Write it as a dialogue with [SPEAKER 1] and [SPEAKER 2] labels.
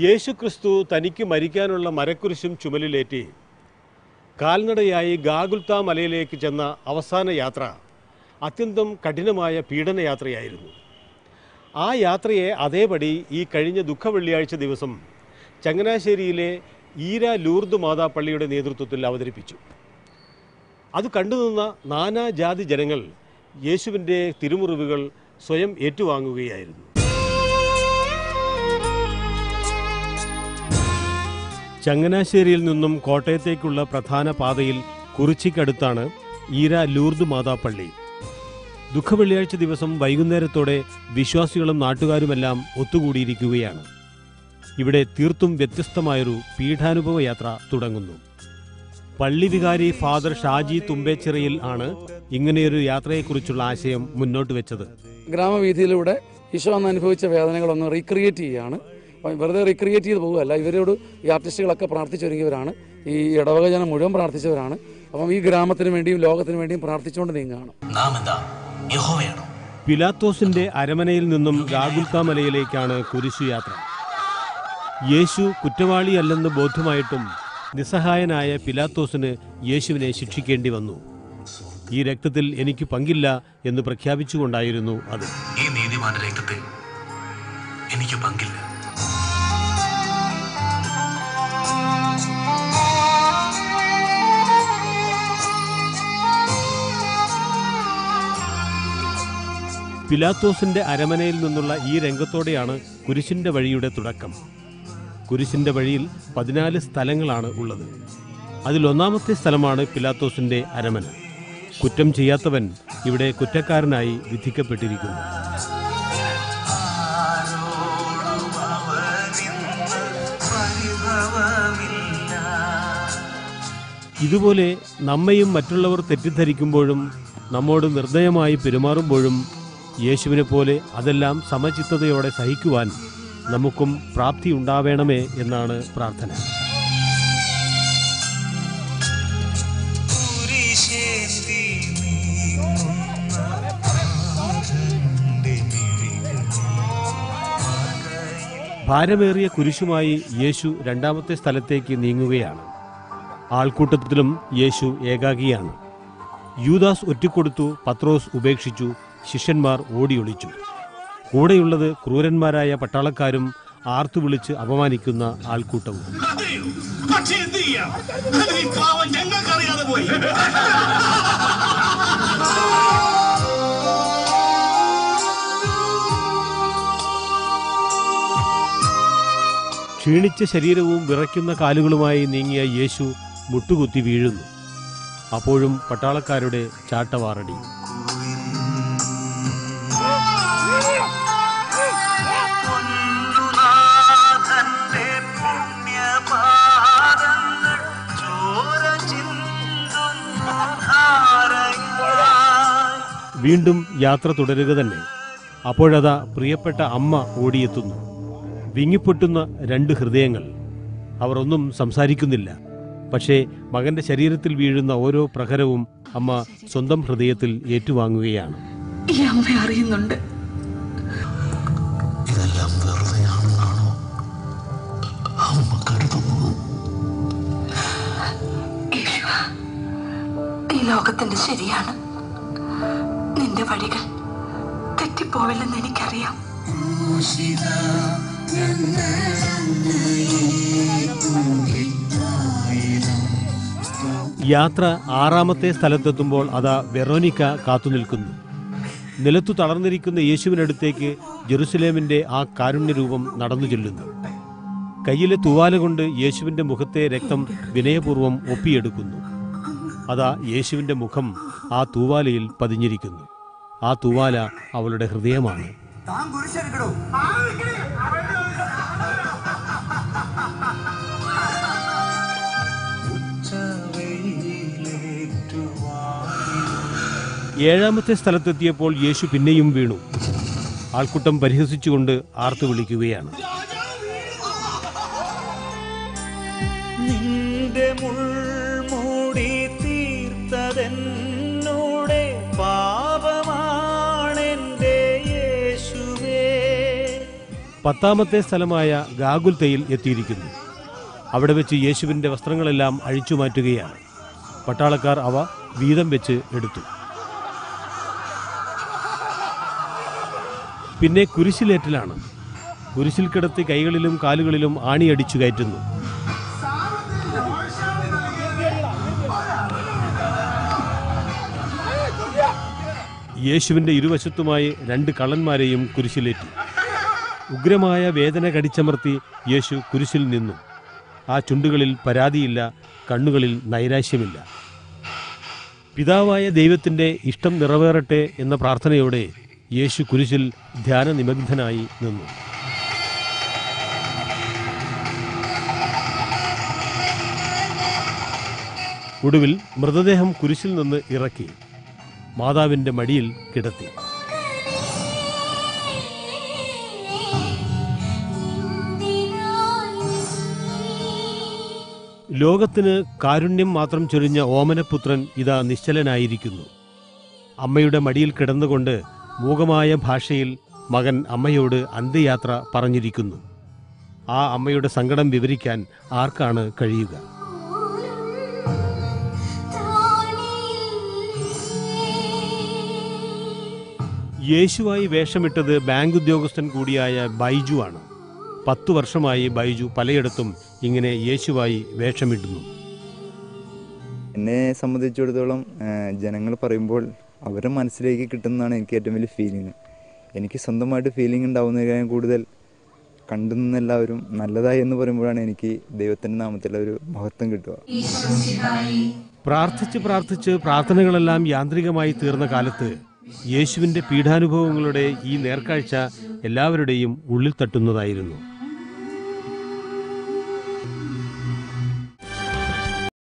[SPEAKER 1] യേശുക്രിസ്തു തനിക്ക് മരിക്കാനുള്ള മരക്കുരിശും ചുമലിലേറ്റി കാൽനടയായി ഗാഗുൽത്താ മലയിലേക്ക് ചെന്ന അവസാന യാത്ര അത്യന്തം കഠിനമായ പീഡനയാത്രയായിരുന്നു. ആ യാത്രയെ അതേപടി ഈ കഴിഞ്ഞ ദുഃഖവെള്ളിയാഴ്ച ദിവസം ചങ്ങനാശ്ശേരിയിലെ ഈര ലൂർദ് മാതാപ്പള്ളിയുടെ നേതൃത്വത്തിൽ അവതരിപ്പിച്ചു. അത് കണ്ടുനിന്ന നാനാജാതി ജനങ്ങൾ യേശുവിൻ്റെ തിരുമുറിവുകൾ സ്വയം ഏറ്റുവാങ്ങുകയായിരുന്നു. ചങ്ങനാശ്ശേരിയിൽ നിന്നും കോട്ടയത്തേക്കുള്ള പ്രധാന പാതയിൽ കുറിച്ചിക്കടുത്താണ് ഈര ലൂർദ് മാതാപ്പള്ളി. ദുഃഖവെള്ളിയാഴ്ച ദിവസം വൈകുന്നേരത്തോടെ വിശ്വാസികളും നാട്ടുകാരുമെല്ലാം ഒത്തുകൂടിയിരിക്കുകയാണ്. ഇവിടെ തീർത്തും വ്യത്യസ്തമായൊരു പീഠാനുഭവ യാത്ര തുടങ്ങുന്നു. പള്ളി വികാരി ഫാദർ ഷാജി തുമ്പേച്ചിറയിൽ ആണ് ഇങ്ങനെയൊരു യാത്രയെക്കുറിച്ചുള്ള ആശയം മുന്നോട്ട് വെച്ചത്.
[SPEAKER 2] ഗ്രാമവീഥിയിലൂടെ ഈശോ അന്ന് അനുഭവിച്ച വേദനകളൊന്ന് റീക്രിയേറ്റ് ചെയ്യുകയാണ്. വെറുതെ റീക്രിയേറ്റ് ചെയ്ത് പോകുകയല്ല, ഇവരോട് ഈ ആർട്ടിസ്റ്റുകളൊക്കെ പ്രാർത്ഥിച്ചൊരുങ്ങിയവരാണ്, ഈ ഇടവക ജനം മുഴുവൻ പ്രാർത്ഥിച്ചവരാണ്. അപ്പം ഈ ഗ്രാമത്തിന് വേണ്ടിയും ലോകത്തിന് വേണ്ടിയും പ്രാർത്ഥിച്ചുകൊണ്ട് നീങ്ങുകയാണ്.
[SPEAKER 1] പിലാത്തോസിന്റെ അരമനയിൽ നിന്നും ഗാഗുൽത്താ മലയിലേക്കാണ് കുരിശുയാത്ര. യേശു കുറ്റവാളിയല്ലെന്ന് ബോധ്യമായിട്ടും നിസ്സഹായനായ പിലാത്തോസിന് യേശുവിനെ ശിക്ഷിക്കേണ്ടി വന്നു. ഈ രക്തത്തിൽ എനിക്ക് പങ്കില്ല എന്ന് പ്രഖ്യാപിച്ചുകൊണ്ടായിരുന്നു അത്.
[SPEAKER 3] ഈ നീതിമാന്റെ രക്തത്തിൽ എനിക്ക് പങ്കില്ല.
[SPEAKER 1] പിലാത്തോസിന്റെ അരമനയിൽ നിന്നുള്ള ഈ രംഗത്തോടെയാണ് കുരിശിന്റെ വഴിയുടെ തുടക്കം. കുരിശിന്റെ വഴിയിൽ 14 സ്ഥലങ്ങളാണ് ഉള്ളത്. അതിലൊന്നാമത്തെ സ്ഥലമാണ് പിലാത്തോസിന്റെ അരമന. കുറ്റം ചെയ്യാത്തവൻ ഇവിടെ കുറ്റക്കാരനായി വിധിക്കപ്പെട്ടിരിക്കുന്നു. ഇതുപോലെ നമ്മയും മറ്റുള്ളവർ തെറ്റിദ്ധരിക്കുമ്പോഴും നമ്മോട് നിർദ്ദയമായി പെരുമാറുമ്പോഴും യേശുവിനെ പോലെ അതെല്ലാം സമചിത്തതയോടെ സഹിക്കുവാൻ നമുക്കും പ്രാപ്തി ഉണ്ടാവേണമേ എന്നാണ് പ്രാർത്ഥന. ഭാരമേറിയ കുരിശുമായി യേശു രണ്ടാമത്തെ സ്ഥലത്തേക്ക് നീങ്ങുകയാണ്. ആൾക്കൂട്ടത്തിലും യേശു ഏകാഗിയാണ്. യൂദാസ് ഒറ്റിക്കൊടുത്തു, പത്രോസ് ഉപേക്ഷിച്ചു, ശിഷ്യന്മാർ ഓടിയൊളിച്ചു. കൂടെയുള്ളത് ക്രൂരന്മാരായ പട്ടാളക്കാരും ആർത്തുവിളിച്ച് അപമാനിക്കുന്ന ആൾക്കൂട്ടവും. ക്ഷീണിച്ച ശരീരവും വിറയ്ക്കുന്ന കാലുകളുമായി നീങ്ങിയ യേശു മുട്ടുകുത്തി വീഴുന്നു. അപ്പോഴും പട്ടാളക്കാരുടെ ചാട്ടവാറടി. വീണ്ടും യാത്ര തുടരുക തന്നെ. അപ്പോഴതാ പ്രിയപ്പെട്ട അമ്മ ഓടിയെത്തുന്നു. വിങ്ങിപ്പൊട്ടുന്ന 2 ഹൃദയങ്ങൾ. അവർ ഒന്നും സംസാരിക്കുന്നില്ല. പക്ഷേ മകന്റെ ശരീരത്തിൽ വീഴുന്ന ഓരോ പ്രഹരവും അമ്മ സ്വന്തം ഹൃദയത്തിൽ ഏറ്റുവാങ്ങുകയാണ്.
[SPEAKER 4] ഈ അമ്മ അറിയുന്നുണ്ട്,
[SPEAKER 3] ഇതെല്ലാം വെറുതെയാണെന്നാണോ അമ്മ കരുതുന്നത്?
[SPEAKER 4] ഈ ലോകത്തിന്റെ ശരിയാണ്. നിന്റെ വഴികൾ തെറ്റിപ്പോവില്ലെന്ന് എനിക്കറിയാം.
[SPEAKER 1] യാത്ര 6ാമത്തെ സ്ഥലത്തെത്തുമ്പോൾ അതാ വെറോനിക്ക കാത്തുനിൽക്കുന്നു. നിലത്തു തളർന്നിരിക്കുന്ന യേശുവിനടുത്തേക്ക് ജെറുസലേമിന്റെ ആ കാരുണ്യരൂപം നടന്നു ചെല്ലുന്നു. കയ്യിലെ തൂവാല കൊണ്ട് യേശുവിന്റെ മുഖത്തെ രക്തം വിനയപൂർവ്വം ഒപ്പിയെടുക്കുന്നു. അതാ യേശുവിന്റെ മുഖം ആ തൂവാലയിൽ പതിഞ്ഞിരിക്കുന്നു. ആ തൂവാല അവളുടെ ഹൃദയമാണ്. ഏഴാമത്തെ സ്ഥലത്തെത്തിയപ്പോൾ യേശു പിന്നെയും വീണു. ആൾക്കൂട്ടം പരിഹസിച്ചുകൊണ്ട് ആർത്തു വിളിക്കുകയാണ്.
[SPEAKER 5] നിന്റെ മുൾമൂടി തീർത്തതെന്നോടെ പാപമാണെന്റെ യേശുവേ.
[SPEAKER 1] 10ാമത്തെ സ്ഥലമായ ഗാഗുൽത്തയിൽ എത്തിയിരിക്കുന്നു. അവിടെ വെച്ച് യേശുവിൻ്റെ വസ്ത്രങ്ങളെല്ലാം അഴിച്ചു മാറ്റുകയാണ്. പട്ടാളക്കാർ അവ വീതം വെച്ച് എടുത്തു. പിന്നെ കുരിശിലേറ്റലാണ്. കുരിശിൽ കിടത്തി കൈകളിലും കാലുകളിലും ആണിയടിച്ചു കയറ്റുന്നു. യേശുവിൻ്റെ ഇരുവശത്തുമായി 2 കള്ളന്മാരെയും കുരിശിലേറ്റി. ഉഗ്രമായ വേദന കടിച്ചമർത്തി യേശു കുരിശിൽ നിന്നു. ആ ചുണ്ടുകളിൽ പരാതിയില്ല, കണ്ണുകളിൽ നൈരാശ്യമില്ല. പിതാവായ ദൈവത്തിൻ്റെ ഇഷ്ടം നിറവേറട്ടെ എന്ന പ്രാർത്ഥനയോടെ യേശു കുരിശിൽ ധ്യാനനിമഗ്നനായി നിന്നു. ഒടുവിൽ മൃതദേഹം കുരിശിൽ നിന്ന് ഇറക്കി മാതാവിൻ്റെ മടിയിൽ കിടത്തി. ലോകത്തിന് കാരുണ്യം മാത്രം ചൊരിഞ്ഞ ഓമനപുത്രൻ ഇതാ നിശ്ചലനായിരിക്കുന്നു. അമ്മയുടെ മടിയിൽ കിടന്നുകൊണ്ട് മൂകമായ ഭാഷയിൽ മകൻ അമ്മയോട് അന്ത്യയാത്ര പറഞ്ഞിരിക്കുന്നു. ആ അമ്മയുടെ സങ്കടം വിവരിക്കാൻ ആർക്കാണ് കഴിയുക? യേശുവായി വേഷമിട്ടത് ബാങ്ക് ഉദ്യോഗസ്ഥൻ കൂടിയായ ബൈജു ആണ്. 10 വർഷമായി ബൈജു പലയിടത്തും ഇങ്ങനെ യേശുവായി വേഷമിടുന്നു.
[SPEAKER 6] എന്നെ സംബന്ധിച്ചിടത്തോളം ജനങ്ങൾ പറയുമ്പോൾ അവരുടെ മനസ്സിലേക്ക് കിട്ടുന്നതാണ് എനിക്ക് ഏറ്റവും വലിയ ഫീലിംഗ്. എനിക്ക് സ്വന്തമായിട്ട് ഫീലിംഗ് ഉണ്ടാവുന്നതിനേക്കാൾ കൂടുതൽ കണ്ടുനിന്നെല്ലാവരും നല്ലതായി എന്ന് പറയുമ്പോഴാണ് എനിക്ക് ദൈവത്തിൻ്റെ നാമത്തിലുള്ള ഒരു മഹത്വം കിട്ടുക.
[SPEAKER 1] പ്രാർത്ഥിച്ച് പ്രാർത്ഥനകളെല്ലാം യാന്ത്രികമായി തീർന്ന കാലത്ത് യേശുവിൻ്റെ പീഡാനുഭവങ്ങളുടെ ഈ നേർക്കാഴ്ച എല്ലാവരുടെയും ഉള്ളിൽ തട്ടുന്നതായിരുന്നു.